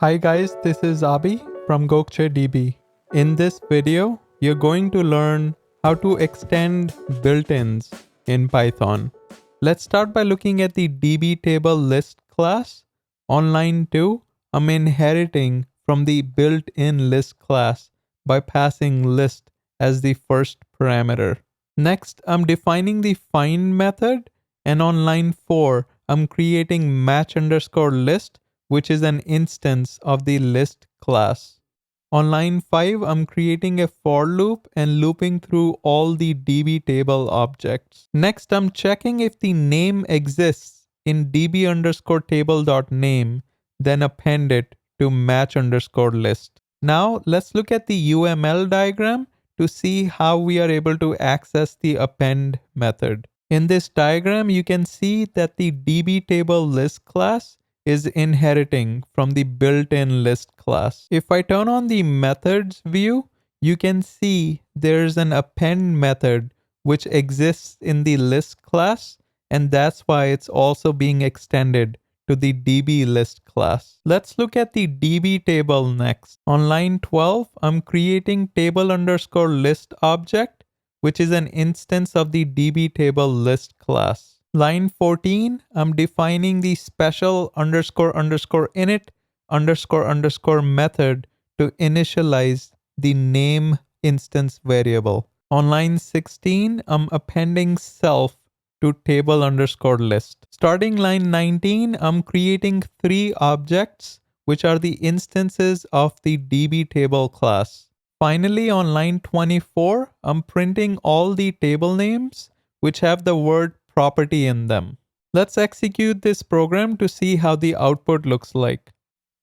Hi guys, this is Abhi from Gokcedb. In this video, you're going to learn how to extend built-ins in Python. Let's start by looking at the DB table list class. On line 2, I'm inheriting from the built-in list class by passing list as the first parameter. Next, I'm defining the find method, and on line 4, I'm creating match_list, which is an instance of the list class. On line 5, I'm creating a for loop and looping through all the DB table objects. Next, I'm checking if the name exists in db_table.name, then append it to match_list. Now, let's look at the UML diagram to see how we are able to access the append method. In this diagram, you can see that the DB table list class is inheriting from the built-in list class. If I turn on the methods view, you can see there's an append method which exists in the list class, and that's why it's also being extended to the DB list class. Let's look at the DB table next. On line 12, I'm creating table_list object, which is an instance of the DB table list class. Line 14, I'm defining the special __init__ method to initialize the name instance variable. On line 16, I'm appending self to table_list. Starting line 19, I'm creating 3 objects, which are the instances of the DB table class. Finally, on line 24, I'm printing all the table names which have the word property in them. Let's execute this program to see how the output looks like.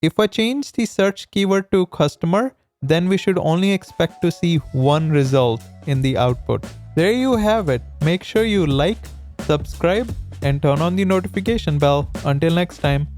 If I change the search keyword to customer, then we should only expect to see one result in the output. There you have it. Make sure you like, subscribe, and turn on the notification bell. Until next time.